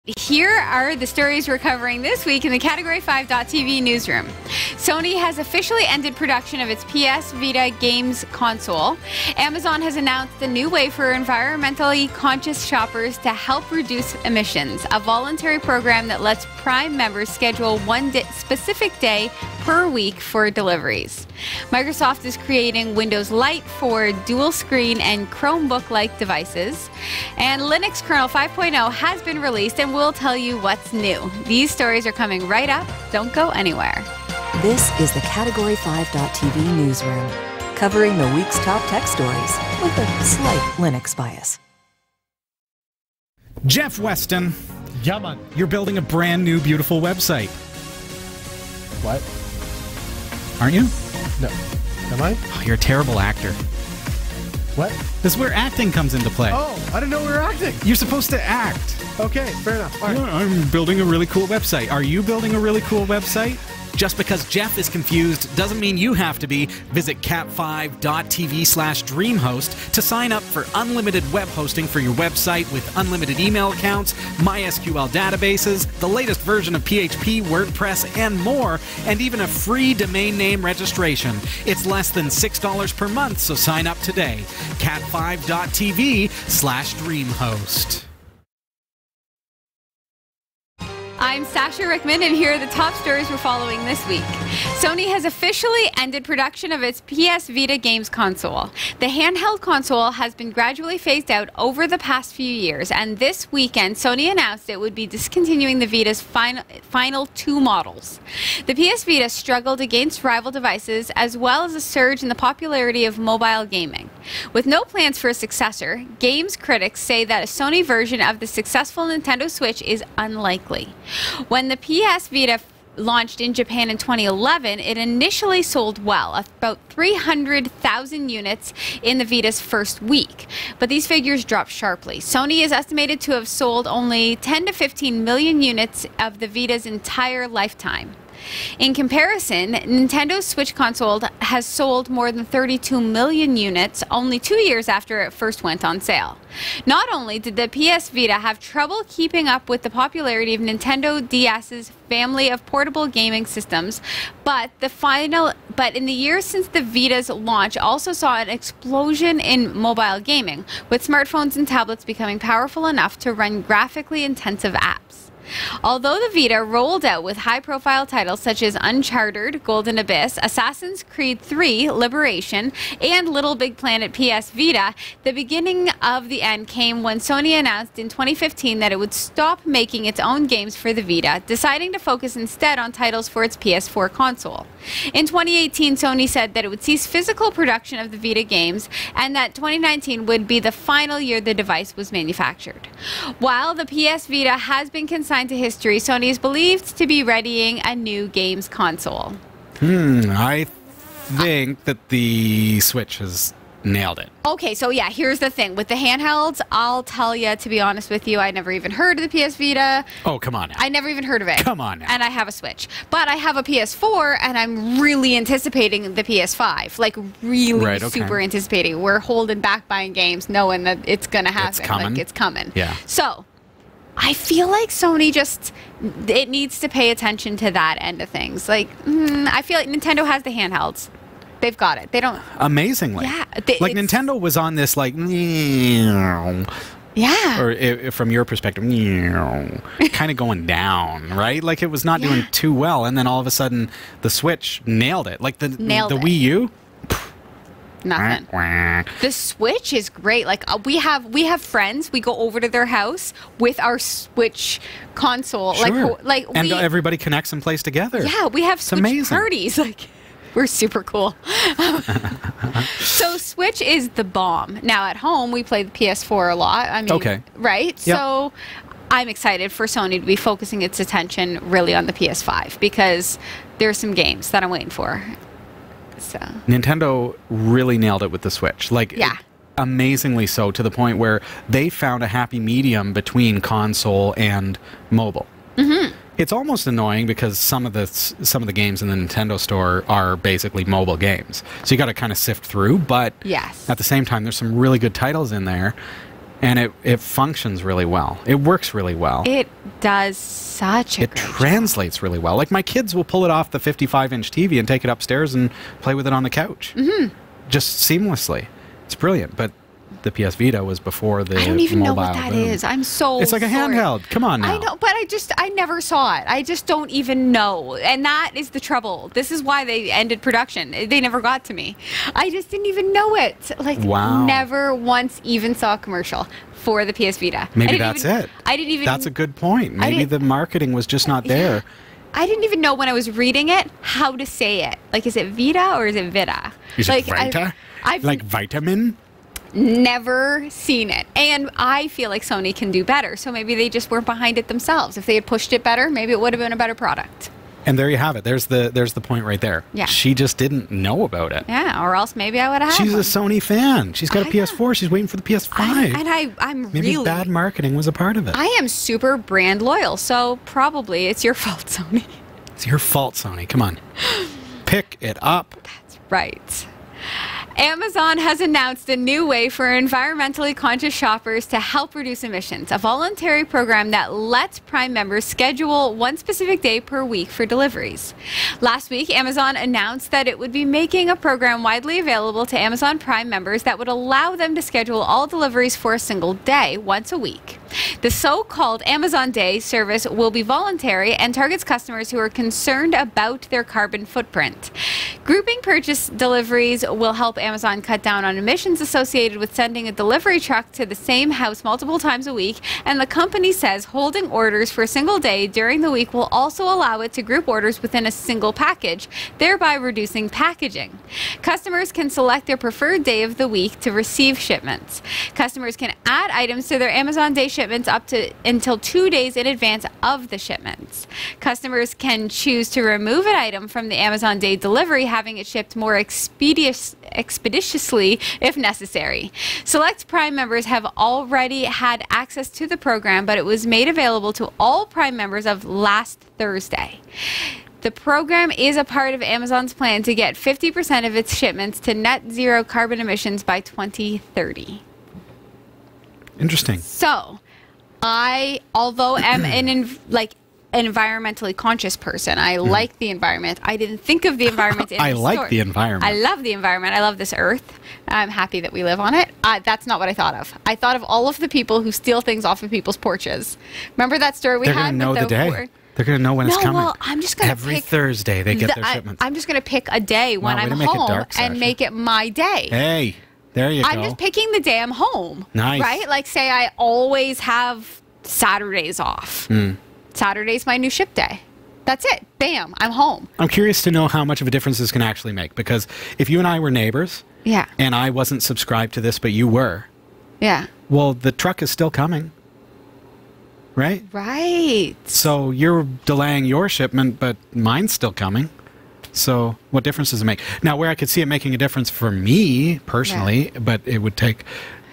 Here are the stories we're covering this week in the Category 5.tv newsroom. Sony has officially ended production of its PS Vita games console. Amazon has announced a new way for environmentally conscious shoppers to help reduce emissions, a voluntary program that lets Prime members schedule one specific day per week for deliveries. Microsoft is creating Windows Lite for dual screen and Chromebook-like devices. And Linux kernel 5.0 has been released, and we'll tell you what's new. These stories are coming right up. Don't go anywhere. This is the Category 5.tv newsroom, covering the week's top tech stories with a slight Linux bias. Jeff Weston, Yeah, man. you're building a brand new, beautiful website, What? aren't you? No. Am I? Oh, you're a terrible actor. What? This is where acting comes into play. Oh, I didn't know we were acting. You're supposed to act. Okay, fair enough. All right. Yeah, I'm building a really cool website. Are you building a really cool website? Just because Jeff is confused doesn't mean you have to be. Visit cat5.tv/dreamhost to sign up for unlimited web hosting for your website with unlimited email accounts, MySQL databases, the latest version of PHP, WordPress, and more, and even a free domain name registration. It's less than $6 per month, so sign up today. cat5.tv/dreamhost. I'm Sasha Rickman, and here are the top stories we're following this week. Sony has officially ended production of its PS Vita games console. The handheld console has been gradually phased out over the past few years, and this weekend, Sony announced it would be discontinuing the Vita's final two models. The PS Vita struggled against rival devices, as well as a surge in the popularity of mobile gaming. With no plans for a successor, games critics say that a Sony version of the successful Nintendo Switch is unlikely. When the PS Vita launched in Japan in 2011, it initially sold well, about 300,000 units in the Vita's first week. But these figures dropped sharply. Sony is estimated to have sold only 10 to 15 million units of the Vita's entire lifetime. In comparison, Nintendo's Switch console has sold more than 32 million units only 2 years after it first went on sale. Not only did the PS Vita have trouble keeping up with the popularity of Nintendo DS's family of portable gaming systems, but in the years since the Vita's launch also saw an explosion in mobile gaming, with smartphones and tablets becoming powerful enough to run graphically intensive apps. Although the Vita rolled out with high-profile titles such as Uncharted, Golden Abyss, Assassin's Creed 3, Liberation, and Little Big Planet PS Vita, the beginning of the end came when Sony announced in 2015 that it would stop making its own games for the Vita, deciding to focus instead on titles for its PS4 console. In 2018, Sony said that it would cease physical production of the Vita games and that 2019 would be the final year the device was manufactured. While the PS Vita has been consigned to history, Sony is believed to be readying a new games console. I think that the Switch has nailed it. Okay, so yeah, here's the thing. With the handhelds, I'll tell you, to be honest with you, I never even heard of the PS Vita. Oh, come on now. I never even heard of it. Come on now. And I have a Switch. But I have a PS4, and I'm really anticipating the PS5. Like, really super anticipating. We're holding back buying games, knowing that it's going to happen. It's coming. Like, it's coming. Yeah. So, I feel like Sony it needs to pay attention to that end of things. Like, I feel like Nintendo has the handhelds. They've got it. They don't... Amazingly. Yeah. Like, Nintendo was on this, like... Yeah. Or from your perspective, kind of going down, right? Like, it was not doing too well. And then all of a sudden, the Switch nailed it. Like, the Wii U... Nothing. The Switch is great. Like, we have friends. We go over to their house with our Switch console. Sure. And everybody connects and plays together. Yeah, we have Switch parties. Like, we're super cool. So Switch is the bomb. Now at home we play the PS4 a lot. I mean, right? Yep. So I'm excited for Sony to be focusing its attention really on the PS5 because there's some games that I'm waiting for. So Nintendo really nailed it with the Switch. Like, amazingly so, to the point where they found a happy medium between console and mobile. It's almost annoying because some of the games in the Nintendo store are basically mobile games, so you got to kind of sift through. But at the same time, there's some really good titles in there. And it functions really well. It works really well. It does such a It great job. translates really well. Like my kids will pull it off the 55-inch TV and take it upstairs and play with it on the couch. Mm-hmm. Just seamlessly. It's brilliant. But the PS Vita was before the I don't even know mobile what that boom. is. I'm so It's like a sorry. handheld. Come on now. I know, but I never saw it. I just don't even know. And that is the trouble. This is why they ended production. They never got to me. I just didn't even know it. Like, Wow. never once even saw a commercial for the PS Vita. Maybe that's it. I didn't even... That's a good point. Maybe didn't- the marketing was just not there. I didn't even know when I was reading it how to say it. Like, is it Vita or is it Vita? Is like, it Vita? I've Like vitamin? never seen it. And I feel like Sony can do better. So maybe they just weren't behind it themselves. If they had pushed it better, maybe it would have been a better product. And there you have it. There's the point right there. Yeah. She just didn't know about it. Yeah, or else maybe I would have had She's a one. Sony fan. She's got a I know. PS4. She's waiting for the PS5. I'm Maybe really... bad marketing was a part of it. I am super brand loyal, so probably it's your fault, Sony. It's your fault, Sony. Come on. Pick it up. That's right. Amazon has announced a new way for environmentally conscious shoppers to help reduce emissions, a voluntary program that lets Prime members schedule one specific day per week for deliveries. Last week, Amazon announced that it would be making a program widely available to Amazon Prime members that would allow them to schedule all deliveries for a single day, once a week. The so-called Amazon Day service will be voluntary and targets customers who are concerned about their carbon footprint. Grouping purchase deliveries will help Amazon cut down on emissions associated with sending a delivery truck to the same house multiple times a week, and the company says holding orders for a single day during the week will also allow it to group orders within a single package, thereby reducing packaging. Customers can select their preferred day of the week to receive shipments. Customers can add items to their Amazon Day shipments up to until 2 days in advance of the shipments. Customers can choose to remove an item from the Amazon Day delivery, having it shipped more expeditiously if necessary. Select Prime members have already had access to the program, but it was made available to all Prime members of last Thursday. The program is a part of Amazon's plan to get 50% of its shipments to net zero carbon emissions by 2030. Interesting. So, although am an environmentally conscious person, I like the environment. I didn't think of the environment in I the like story. the environment. I love the environment. I love this earth. I'm happy that we live on it. That's not what I thought of. I thought of all of the people who steal things off of people's porches. Remember that story we They're had? going to know with the day. four- They're going to know when it's No, coming. well, I'm just gonna Every pick Thursday they get their shipments. I'm just going to pick a day when Wow, way I'm to make it home dark, and Sasha. make it my day. Hey, there you I'm go. just picking the day I'm home. Nice. Right? Like, say I always have Saturdays off. Saturday's my new ship day. That's it. Bam, I'm home. I'm curious to know how much of a difference this can actually make, because if you and I were neighbors Yeah. and I wasn't subscribed to this, but you were, Yeah. well, the truck is still coming, right? Right. So you're delaying your shipment, but mine's still coming. So what difference does it make? Now, where I could see it making a difference for me personally, but it would take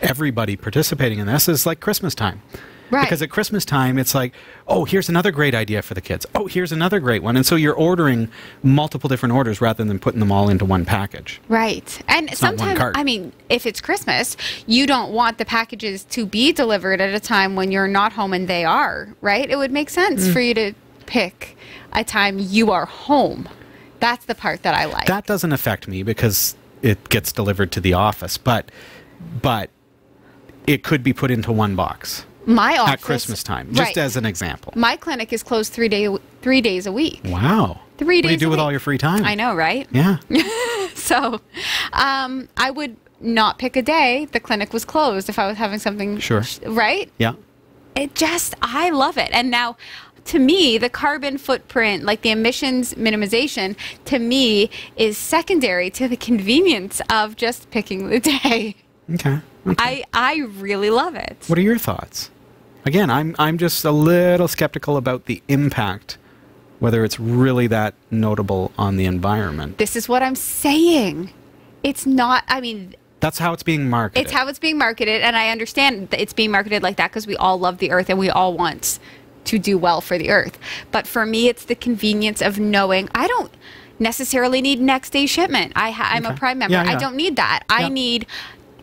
everybody participating in this, is like Christmas time. Right. Because at Christmas time, it's like, oh, here's another great idea for the kids. Oh, here's another great one. And so you're ordering multiple different orders rather than putting them all into one package. Right. And not one sometimes, cart. I mean, if it's Christmas, you don't want the packages to be delivered at a time when you're not home and they are, right? It would make sense for you to pick a time you are home. That's the part that I like. That doesn't affect me because it gets delivered to the office, but it could be put into one box My office at Christmas time, just right. as an example. My clinic is closed 3 days a week. Wow. 3 What do you days do a with all week. your free time? I know, right? Yeah. So, I would not pick a day the clinic was closed if I was having something. Sure. Right? Yeah. I love it. And now, to me, the carbon footprint, like the emissions minimization, to me is secondary to the convenience of just picking the day. Okay. I really love it. What are your thoughts? Again, I'm just a little skeptical about the impact, whether it's really that notable on the environment. This is what I'm saying. It's not, I mean, That's how it's being marketed. it's how it's being marketed, and I understand that it's being marketed like that because we all love the earth and we all want to do well for the earth. But for me, it's the convenience of knowing I don't necessarily need next day shipment. I'm a Okay. Prime member. Yeah, yeah. I don't need that. Yeah. I need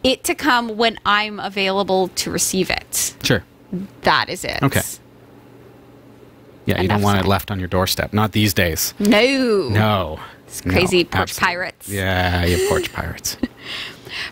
it to come when I'm available to receive it. Sure. That is it. Okay. Yeah, you don't Enough want said. it left on your doorstep. Not these days. No. No. It's crazy No, porch absolutely. pirates. Yeah, you porch pirates.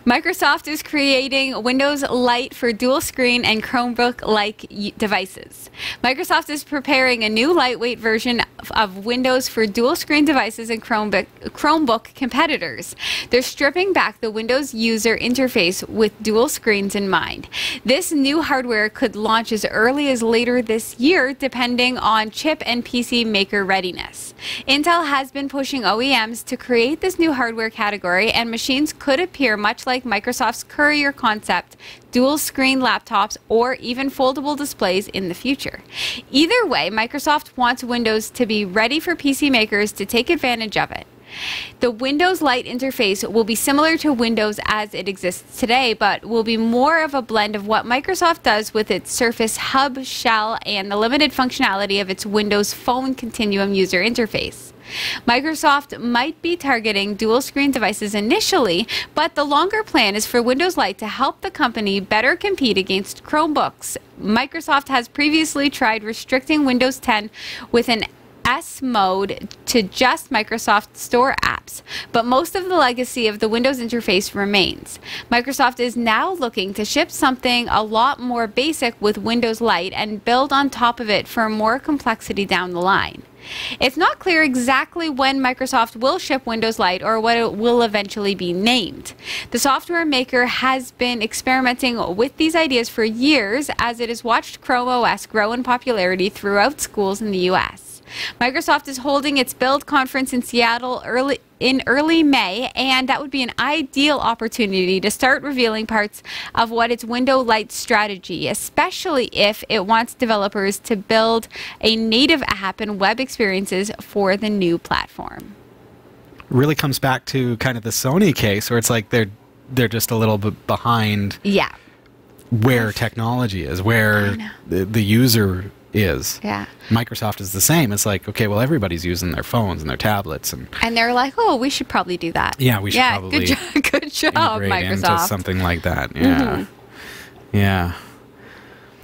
Microsoft is creating Windows Lite for dual screen and Chromebook-like devices. Microsoft is preparing a new lightweight version of Windows for dual screen devices and Chromebook competitors. They're stripping back the Windows user interface with dual screens in mind. This new hardware could launch as early as later this year, depending on chip and PC maker readiness. Intel has been pushing OEMs to create this new hardware category, and machines could appear much like Microsoft's Courier concept, dual screen laptops, or even foldable displays in the future. Either way, Microsoft wants Windows to be ready for PC makers to take advantage of it. The Windows Lite interface will be similar to Windows as it exists today, but will be more of a blend of what Microsoft does with its Surface Hub shell and the limited functionality of its Windows Phone Continuum user interface. Microsoft might be targeting dual screen devices initially, but the longer plan is for Windows Lite to help the company better compete against Chromebooks. Microsoft has previously tried restricting Windows 10 with an S mode to just Microsoft Store apps, but most of the legacy of the Windows interface remains. Microsoft is now looking to ship something a lot more basic with Windows Lite and build on top of it for more complexity down the line. It's not clear exactly when Microsoft will ship Windows Lite or what it will eventually be named. The software maker has been experimenting with these ideas for years as it has watched Chrome OS grow in popularity throughout schools in the US. Microsoft is holding its Build conference in Seattle in early May, and that would be an ideal opportunity to start revealing parts of what its Windows Lite strategy, especially if it wants developers to build a native app and web experiences for the new platform. Really comes back to kind of the Sony case where it's like they're just a little bit behind Yeah. where technology is, where the user is. Yeah. Microsoft is the same. It's like, okay, well, everybody's using their phones and their tablets, and And they're like, oh, we should probably do that. yeah, we should probably good job, integrate into Microsoft. something like that. Yeah, yeah.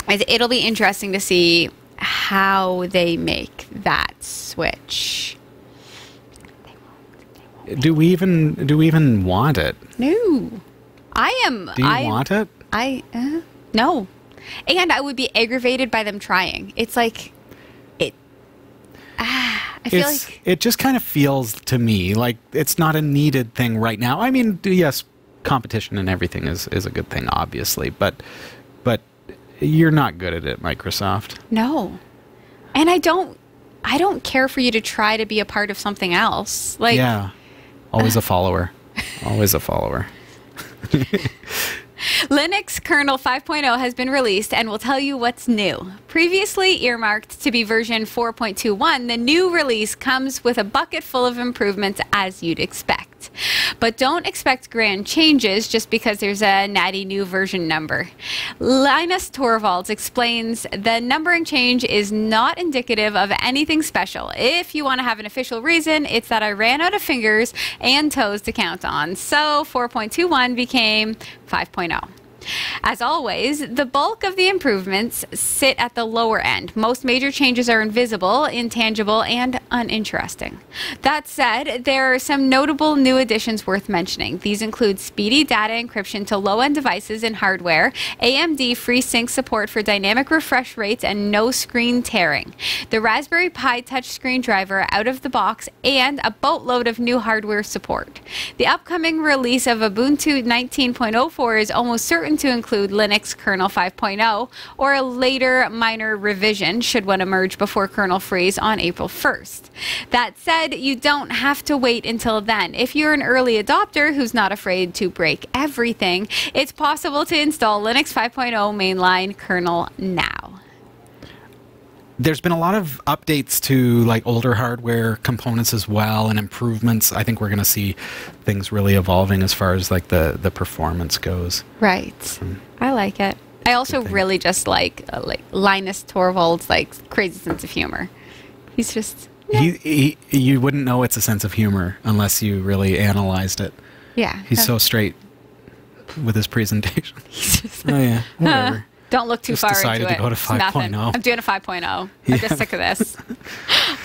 It'll be interesting to see how they make that switch. Do we even want it? No. I am. Do you want it? No. And I would be aggravated by them trying. It's like, I feel like. It just kind of feels to me like it's not a needed thing right now. I mean, yes, competition and everything is a good thing, obviously, but you're not good at it, Microsoft. No. And I don't care for you to try to be a part of something else. Like, Yeah. Always a follower. Always a follower. Linux kernel 5.0 has been released and will tell you what's new. Previously earmarked to be version 4.21, the new release comes with a bucket full of improvements as you'd expect. But don't expect grand changes just because there's a natty new version number. Linus Torvalds explains the numbering change is not indicative of anything special. If you want to have an official reason, it's that I ran out of fingers and toes to count on. So 4.21 became 5.0. As always, the bulk of the improvements sit at the lower end. Most major changes are invisible, intangible, and uninteresting. That said, there are some notable new additions worth mentioning. These include speedy data encryption to low-end devices and hardware, AMD FreeSync support for dynamic refresh rates, and no screen tearing, the Raspberry Pi touchscreen driver out of the box, and a boatload of new hardware support. The upcoming release of Ubuntu 19.04 is almost certain to include Linux kernel 5.0 or a later minor revision should one emerge before kernel freeze on April 1st. That said, you don't have to wait until then. If you're an early adopter who's not afraid to break everything, it's possible to install Linux 5.0 mainline kernel now. There's been a lot of updates to like older hardware components as well, and improvements. I think we're going to see things really evolving as far as like the performance goes. Right. I like it. I also thing. really just like Linus Torvalds' like crazy sense of humor. He's just You wouldn't know it's a sense of humor unless you really analyzed it. yeah. He's so straight with his presentation. Oh yeah, whatever. Don't look too Just far decided into to it. go to It's nothing. 5.0. I'm doing a 5.0. I'm just sick of this.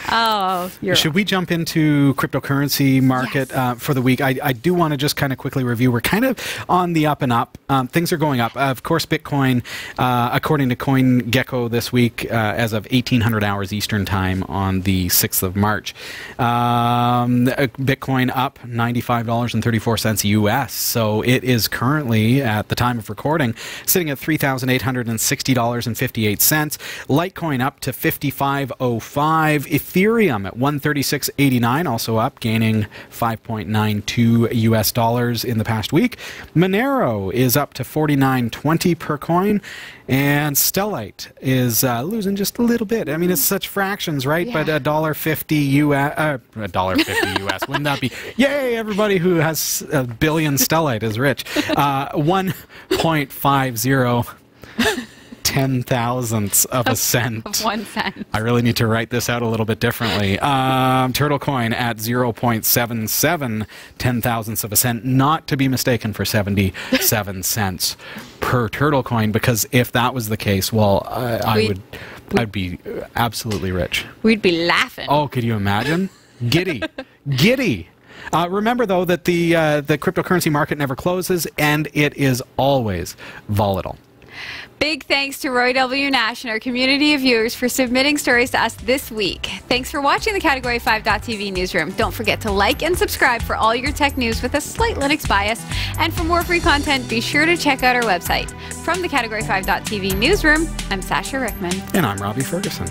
Oh, you're Should we jump into cryptocurrency market for the week? I do want to just kind of quickly review. We're kind of on the up and up. Things are going up. Of course, Bitcoin, according to CoinGecko this week, as of 1800 hours Eastern time on the 6th of March, Bitcoin up $95.34 US. So it is currently, at the time of recording, sitting at $3,860.58. Litecoin up to 55.05. Ethereum at 136.89, also up, gaining 5.92 US dollars in the past week. Monero is up to 49.20 per coin. And Stellite is losing just a little bit. I mean, it's such fractions, right? Yeah. But $1.50 US, $1.50 US, wouldn't that be? Yay! Everybody who has a billion Stellite is rich. 1.50 10,000ths of a cent. of 1 cent. I really need to write this out a little bit differently. Turtle coin at 0.77 10,000ths of a cent, not to be mistaken for 77 cents per turtle coin, because if that was the case, well, I'd be absolutely rich. We'd be laughing. Oh, could you imagine? Giddy. Giddy. Remember, though, that the cryptocurrency market never closes, and it is always volatile. Big thanks to Roy W. Nash and our community of viewers for submitting stories to us this week. Thanks for watching the Category 5.tv newsroom. Don't forget to like and subscribe for all your tech news with a slight Linux bias. And for more free content, be sure to check out our website. From the Category 5.tv newsroom, I'm Sasha Rickman. And I'm Robbie Ferguson.